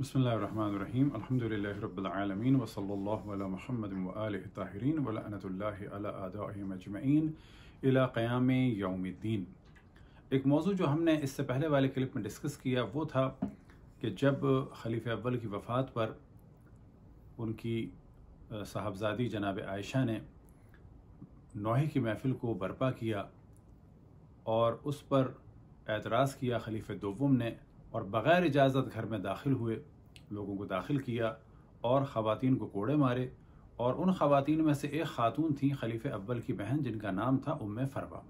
बिस्मिल्लाहिर्रहमानिर्रहीम अल्हम्दुलिल्लाहि रब्बिल आलमीन व सल्लल्लाहु अला मुहम्मद व आलिहि ताहिरीन व लअनतुल्लाहि अला आदाइहिम अजमईन इला क़याम यौमिद्दीन। एक मौजू जो हमने इससे पहले वाले क्लिप में डिस्कस किया वो था कि जब खलीफा अव्वल की वफ़ात पर उनकी साहबजादी जनाब आयशा ने नौहे की महफ़िल को बर्पा किया और उस पर एतराज़ किया खलीफा दोव्वम ने और बग़ैर इजाज़त घर में दाखिल हुए, लोगों को दाखिल किया और ख़वातीन को कोड़े मारे। और उन ख़वातीन में से एक ख़ातून थी खलीफा अव्वल की बहन, जिनका नाम था उम्मे फरवा।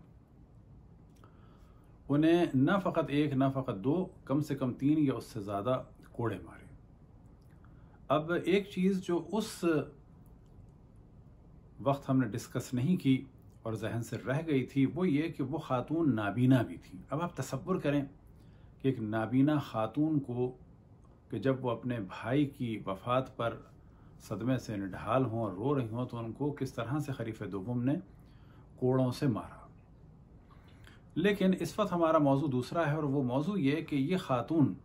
उन्हें न फ़कत एक न फ़कत दो, कम से कम 3 या उससे ज़्यादा कोड़े मारे। अब एक चीज़ जो उस वक्त हमने डिस्कस नहीं की और जहन से रह गई थी वो ये कि वो ख़ातून नाबीना भी थी। अब आप तसव्वुर करें कि एक नाबीना ख़ातून को कि जब वो अपने भाई की वफ़ात पर सदमे से निढाल हों और रो रही हों तो उनको किस तरह से खलीफा दोव्वम ने कोड़ों से मारा। लेकिन इस वक्त हमारा मौजू दूसरा है और वो मौजू ये कि ये ख़ातून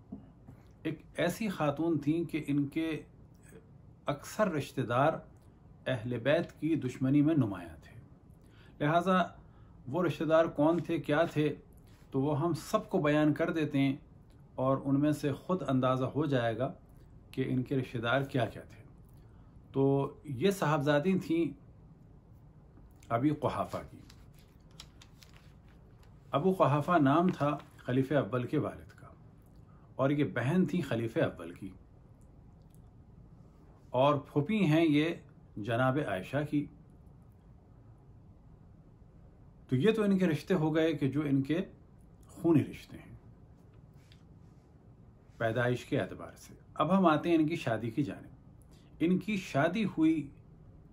एक ऐसी ख़ातून थी कि इनके अक्सर रिश्तेदार अहले बैत की दुश्मनी में नुमायाँ थे। लिहाजा वो रिश्तेदार कौन थे, क्या थे, तो वो हम सबको बयान कर देते हैं और उनमें से ख़ुद अंदाज़ा हो जाएगा कि इनके रिश्तेदार क्या क्या थे। तो ये साहबजादी थीं अबी कुहाफ़ा की। अबू कुहाफ़ा नाम था खलीफा अव्वल के वालिद का और ये बहन थी खलीफा अव्वल की और फूफी हैं ये जनाब आयशा की। तो ये तो इनके रिश्ते हो गए कि जो इनके खूनी रिश्ते हैं पैदाइश के एतबार से। अब हम आते हैं इनकी शादी की जानिब। इनकी शादी हुई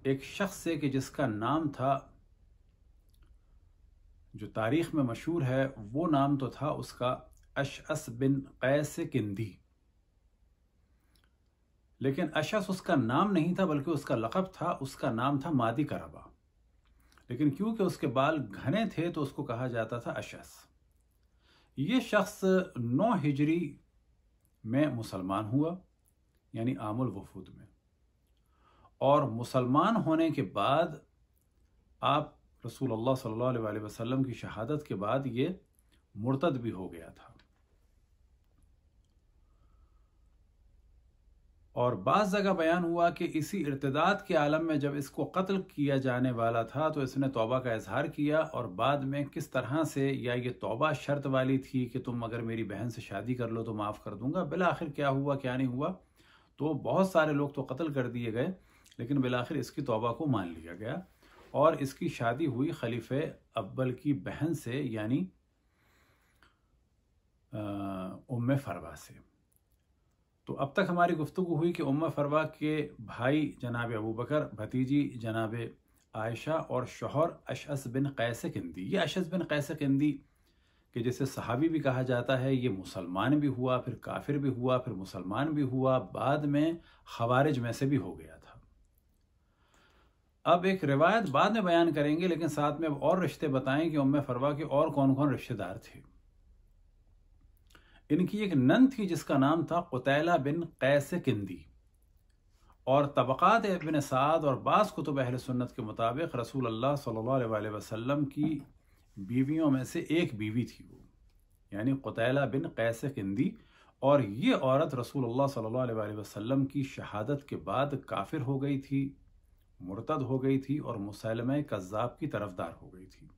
एक शख्स से कि जिसका नाम था, जो तारीख में मशहूर है, वो नाम तो था उसका अशअस बिन कैस किंदी। लेकिन अशअस उसका नाम नहीं था बल्कि उसका लक़ब था, उसका नाम था मादी करबा। लेकिन क्योंकि उसके बाल घने थे तो उसको कहा जाता था अशअस। ये शख्स 9 हिजरी में मुसलमान हुआ, यानी आमुल वफूद में। और मुसलमान होने के बाद आप रसूलुल्लाह सल्लल्लाहु अलैहि वसल्लम की शहादत के बाद ये मुर्तद भी हो गया था। और बाज़ जगह बयान हुआ कि इसी इर्तिदाद के आलम में जब इसको कत्ल किया जाने वाला था तो इसने तौबा का इजहार किया और बाद में किस तरह से, या ये तौबा शर्त वाली थी कि तुम अगर मेरी बहन से शादी कर लो तो माफ़ कर दूंगा। बिलाखिर क्या हुआ क्या नहीं हुआ, तो बहुत सारे लोग तो कत्ल कर दिए गए, लेकिन बिलाखिर इसकी तौबा को मान लिया गया और इसकी शादी हुई खलीफा अव्वल की बहन से, यानी उम्मे फरवा से। तो अब तक हमारी गुफ्तगू हुई कि उम्मे फरवा के भाई जनाब अबू बकर, भतीजी जनाब आयशा और शौहर अशअस बिन कैस किंदी। ये अशअस बिन कैस किंदी कि जिसे सहाबी भी कहा जाता है, ये मुसलमान भी हुआ, फिर काफिर भी हुआ, फिर मुसलमान भी हुआ, बाद में खवारिज में से भी हो गया था। अब एक रिवायत बाद में बयान करेंगे, लेकिन साथ में अब और रिश्ते बताएं कि उम्मे फरवा के और कौन कौन रिश्तेदार थे। इनकी एक नंद थी जिसका नाम था कुतैला बिन कैस किंदी। और तबक़ात इब्न साद और बाज़ कुतुब अहले सुन्नत के मुताबिक रसूल अल्लाह सल्लल्लाहु अलैहि वसल्लम की बीवियों में से एक बीवी थी वो, यानी कुतैला बिन कैस किंदी। और ये औरत रसूल अल्लाह सल्लल्लाहु अलैहि वसल्लम की शहादत के बाद काफिर हो गई थी, मुर्तद हो गई थी और मुसैलमा कज़्ज़ाब की तरफदार हो गई थी।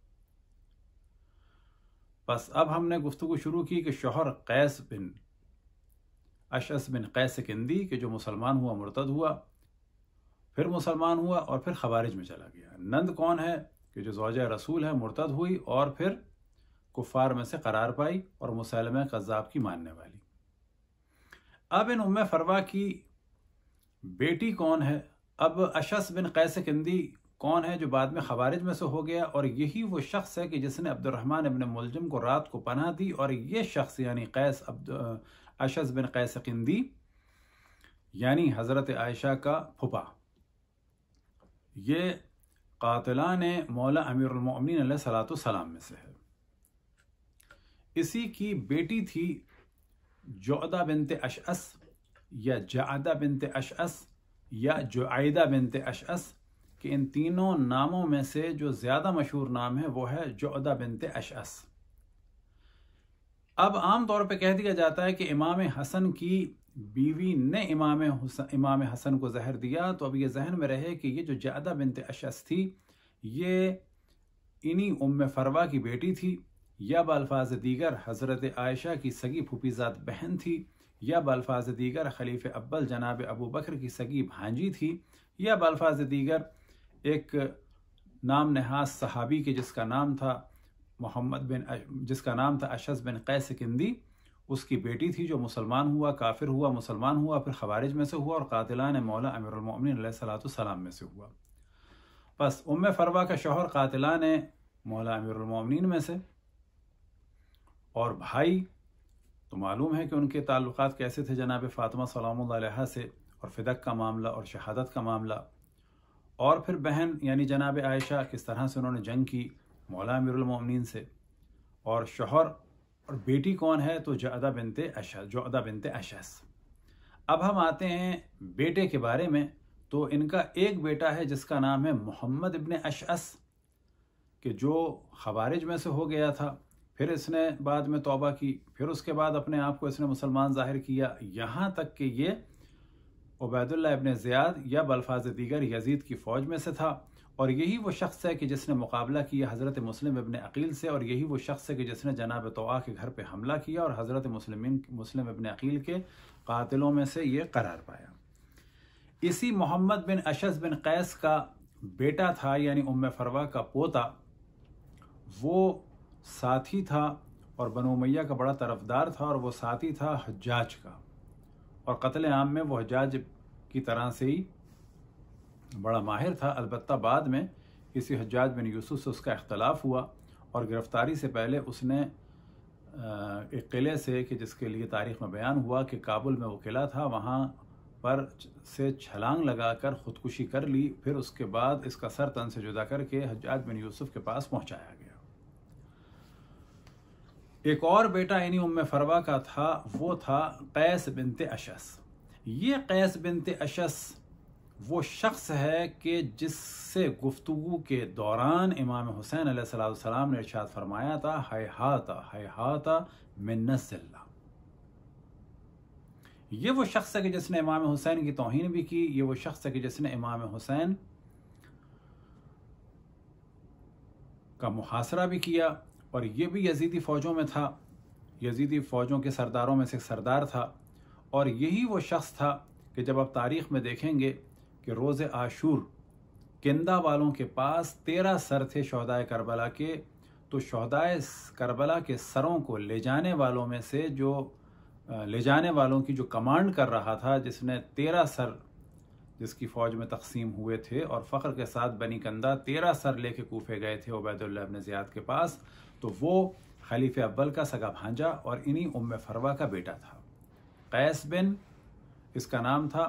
बस अब हमने गुफ्तगू शुरू की कि शौहर कैस बिन अशअस बिन कैस किंदी के जो मुसलमान हुआ, मुर्तद हुआ, फिर मुसलमान हुआ और फिर खवारिज में चला गया। नंद कौन है कि जो ज़ौजा रसूल है, मुर्तद हुई और फिर कुफ़ार में से करार पाई और मुसैलमा कज़्ज़ाब की मानने वाली। अब इन उम्मे फरवा की बेटी कौन है? अब अशअस बिन कैस किंदी कौन है जो बाद में खवारिज में से हो गया? और यही वो शख्स है कि जिसने अब्दुर्रहमान इब्न मुलजिम को रात को पनाह दी। और ये शख्स यानी अशअस बिन कैस किंदी यानी हज़रत आयशा का फुपा, ये कातिलान मौला अमीरुल मोमिनीन अलैहिस्सलातु वस्सलाम में से है। इसी की बेटी थी जोदा बिनते अशअस, या जादा बिनते अशअस या जुआइदा बिनते अशअस, कि इन तीनों नामों में से जो ज़्यादा मशहूर नाम है वो है जुअदा बिनते अशअस। अब आम तौर पे कह दिया जाता है कि इमाम हसन की बीवी ने इमाम हसन को जहर दिया, तो अब ये जहन में रहे कि ये जो जादा बिनते अशअस थी ये इन्हीं उम्मे फरवा की बेटी थी, या बाल्फाज दीगर हज़रत आयशा की सगी फूफीज़ाद बहन थी, या बाल्फाज दीगर खलीफे अव्वल जनाब अबू बकर की सगी भांजी थी, या बाल्फाज दीगर एक नाम नहास सहाबी के जिसका नाम था अशस बिन कैस किंदी, उसकी बेटी थी जो मुसलमान हुआ, काफिर हुआ, मुसलमान हुआ, फिर खवारिज में से हुआ और कातिलान मौला अमीरुल मोमिनीन अलैहिस्सलाम में से हुआ। बस उम्मे फरवा का शौहर कातिलान मौला अमीरुल मोमिनीन में से, और भाई तो मालूम है कि उनके ताल्लुकात कैसे थे जनाब फ़ातिमा सलामुल्लाह अलैहा से, और फिदक का मामला और शहादत का मामला, और फिर बहन यानी जनाब आयशा किस तरह से उन्होंने जंग की मौला अमीरुल मोमिनीन से, और शौहर और बेटी कौन है तो जुअदा बिनते अशअस। अब हम आते हैं बेटे के बारे में, तो इनका एक बेटा है जिसका नाम है मोहम्मद इब्न अशअस, कि जो खवारिज में से हो गया था, फिर इसने बाद में तौबा की, फिर उसके बाद अपने आप को इसने मुसलमान जाहिर किया, यहाँ तक कि ये उबैदुल्लाह इब्न ज़ियाद या बल्फाज दीगर यजीद की फ़ौज में से था, और यही वो शख्स है कि जिसने मुकाबला किया हज़रत मुस्लिम इब्न अकील से, और यही वो शख्स है कि जिसने जनाब तौआ के घर पे हमला किया और हज़रत मुस्लिम इब्न अकील के कातिलों में से ये करार पाया। इसी मोहम्मद बिन अशस बिन कैस का बेटा था यानी उम्मे फरवा का पोता, वो साथी था और बनु उमैया का बड़ा तरफदार था, और वो साथी था हज्जाज का, और कत्ल आम में वो हज्जाज की तरह से ही बड़ा माहिर था। अलबत्ता बाद में किसी हज्जाज बिन यूसुफ से उसका इख्तलाफ हुआ, और गिरफ्तारी से पहले उसने एक किले से, कि जिसके लिए तारीख़ में बयान हुआ कि काबुल में वो किला था, वहाँ पर से छलांग लगाकर ख़ुदकुशी कर ली। फिर उसके बाद इसका सर तन से जुदा करके हज्जाज बिन यूसुफ के पास पहुँचाया गया। एक और बेटा इन्हीं उम्मे फरवा का था, वो था कैस बिनते अशस। ये कैस बिनते अशस वो शख्स है कि जिससे गुफ्तगू के दौरान इमाम हुसैन अलैहिस्सलाम ने इरशाद फरमाया था, हैहाता मिन नज़्ज़िल्लाह। ये वो शख्स है कि जिसने इमाम हुसैन की तौहीन भी की, ये वो शख्स है कि जिसने इमाम हुसैन का मुहासरा भी किया, और ये भी यजीदी फ़ौजों में था, यजीदी फ़ौजों के सरदारों में से सरदार था। और यही वो शख्स था कि जब आप तारीख़ में देखेंगे कि रोज़ आशूर किंदा वालों के पास 13 सर थे शहदाए करबला के, तो शहदाए करबला के सरों को ले जाने वालों में से ले जाने वालों की जो कमांड कर रहा था, जिसने 13 सर जिसकी फ़ौज में तकसीम हुए थे, और फ़ख्र के साथ बनी कंदा 13 सर लेके कूफे गए थे उबैदुल्लाह इब्न ज़ियाद के पास, तो वो खलीफे अव्वल का सगा भांजा और इन्हीं उम्मे फरवा का बेटा था। कैस बिन, इसका नाम था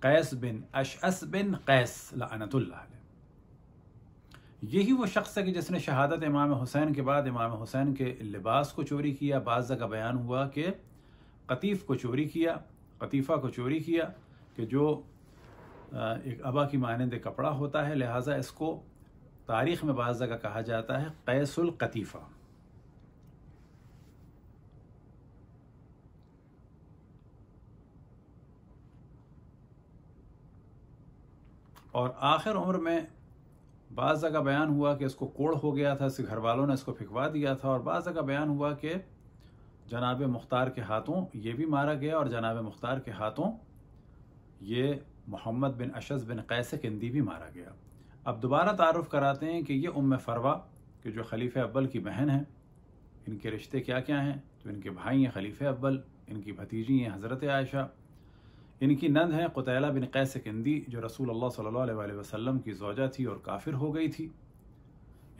कैस बिन अशअस बिन कैस लअनतुल्लाह अलैह। यही वो शख्स है कि जिसने शहादत इमाम हुसैन के बाद इमाम हुसैन के लिबास को चोरी किया। बाज़ जगह बयान हुआ कि कतीफ़ा को चोरी किया, कि जो एक अबा की मानंद कपड़ा होता है, लिहाजा इसको तारीख़ में बाज़ जगह कहा जाता है कैसुल कतीफ़ा। और आखिर उम्र में बाज़ जगह बयान हुआ कि इसको कोड़ हो गया था, इसके घर वालों ने इसको फिकवा दिया था, और बाज़ जगह बयान हुआ कि जनाब मुख्तार के हाथों ये भी मारा गया, और जनाब मुख्तार के हाथों ये मोहम्मद बिन अशस बिन कैस किंदी भी मारा गया। अब दोबारा तारुफ कराते हैं कि ये उम्मे फरवा कि जो खलीफे अव्वल की बहन है, इनके रिश्ते क्या क्या हैं। तो इनके भाई हैं खलीफे अव्वल, इनकी भतीजी हैं हज़रत आयशा, इनकी नंद है कुतैला बिन कैस किंदी जो रसूलुल्लाह सल्लल्लाहु अलैहि वसल्लम की ज़ौजा थी और काफिर हो गई थी।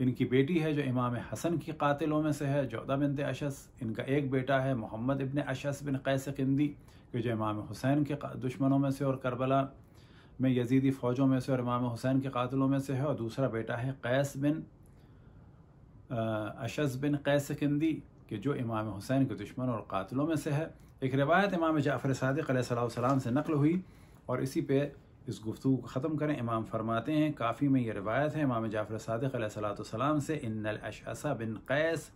इनकी बेटी है जो इमाम हसन की कातिलों में से है, जुअदा बिनते अशस। इनका एक बेटा है मोहम्मद इब्न अशस बिन कैस किंदी कि जो इमाम हुसैन के दुश्मनों में से और करबला में यजीदी फ़ौजों में से और इमाम हुसैन के कातिलों में से है। और दूसरा बेटा है कैस बिन अशस बिन कैस किंदी कि जो इमाम हुसैन के दुश्मन और कातिलों में से है। एक रिवायत इमाम जाफ़र सादिक़ अलैहिस्सलाम से नक़ल हुई और इसी पे इस गुफ्तगू को ख़त्म करें। इमाम फरमाते हैं, काफ़ी में ये रिवायत है इमाम जाफ़र सादिक़ अलैहिस्सलाम से, इन्नल अशअस बिन कैस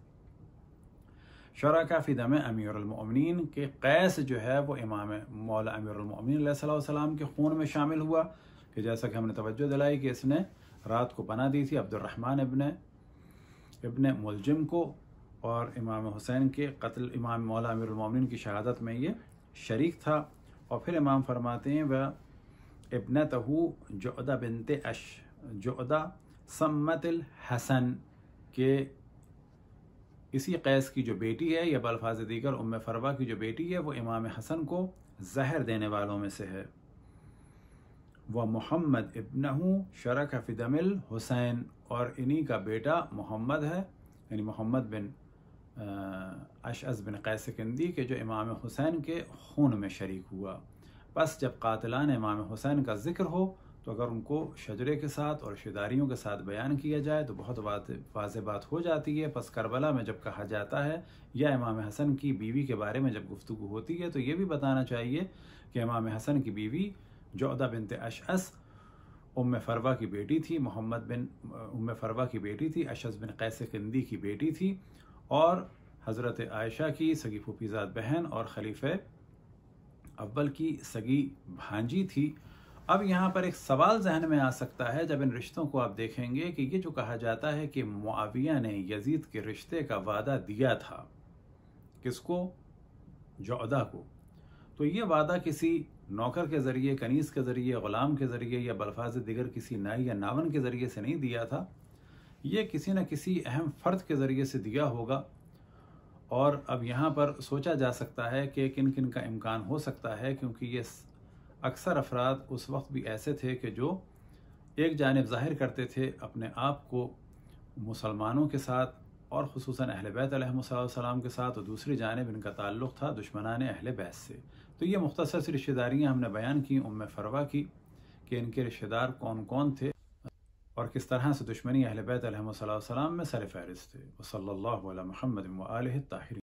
शरका फ़ी दम अमीरुल मोमिनीन, के कैस जो है वो इमाम मौला अमीरुल मोमिनीन अलैहिस्सलाम के खून में शामिल हुआ। कि जैसा कि हमने तवज्जो दिलाई कि इसने रात को पनाह दी थी अब्दुर्रहमान इब्न मुलजिम को, और इमाम हुसैन के कत्ल, इमाम मौला अमीरुल मोमिनीन की शहादत में ये शरीक था। और फिर इमाम फरमाते हैं, वह इब्नतहू जुअदा बिनते जुअदा सम्मतिल हसन, के इसी कैस की जो बेटी है या बल्फाज दीगर उम्मे फरवा की जो बेटी है वो इमाम हसन को जहर देने वालों में से है। वह मोहम्मद इब्नहू शरक फ़िदमिल हुसैन, और इन्हीं का बेटा मोहम्मद है, यानी मोहम्मद बिन अशअस बिन कैस किंदी के, जो इमाम हुसैन के खून में शरीक हुआ। बस जब कातिलान इमाम हुसैन का जिक्र हो तो अगर उनको शजरे के साथ और रिश्तेदारियों के साथ बयान किया जाए तो बहुत वाज़ेह बात हो जाती है। बस करबला में जब कहा जाता है या इमाम हसन की बीवी के बारे में जब गुफ्तगू होती है तो ये भी बताना चाहिए कि इमाम हसन की बीवी जुअदा बिनते अशअस उम्मे फरवा की बेटी थी, उम्मे फरवा की बेटी थी, अशअस बिन कैस किंदी की बेटी थी, और हज़रत आयशा की सगी फूफीज़ाद बहन और खलीफे अव्वल की सगी भांजी थी। अब यहाँ पर एक सवाल जहन में आ सकता है जब इन रिश्तों को आप देखेंगे कि ये जो कहा जाता है कि मुआविया ने यजीद के रिश्ते का वादा दिया था, किसको? जुअदा को। तो ये वादा किसी नौकर के ज़रिए, कनीज़ के ज़रिए, ग़ुलाम के ज़रिए या बल्फाज दिगर किसी नाई या नावन के ज़रिए से नहीं दिया था, ये किसी न किसी अहम फ़र्द के ज़रिए से दिया होगा। और अब यहाँ पर सोचा जा सकता है कि किन किन का इम्कान हो सकता है, क्योंकि ये अक्सर अफराद उस वक्त भी ऐसे थे कि जो एक जानिब ज़ाहिर करते थे अपने आप को मुसलमानों के साथ और ख़ुसूसन अहले बैत अलैहिस्सलाम के साथ, और दूसरी जानिब इनका ताल्लुक़ था दुश्मनाने अहले बैत से। तो ये मुख्तसर सी रिश्तेदारियाँ हमने बयान की उम्मे फरवा की कि इनके रिश्तेदार कौन कौन थे और किस तरह से दुश्मनी अहले बैत अलैहिस्सलाम में सर फ़हरिस्त थे। वसल्लल्लाहु अला मुहम्मद व आलिहि ताहिरीन।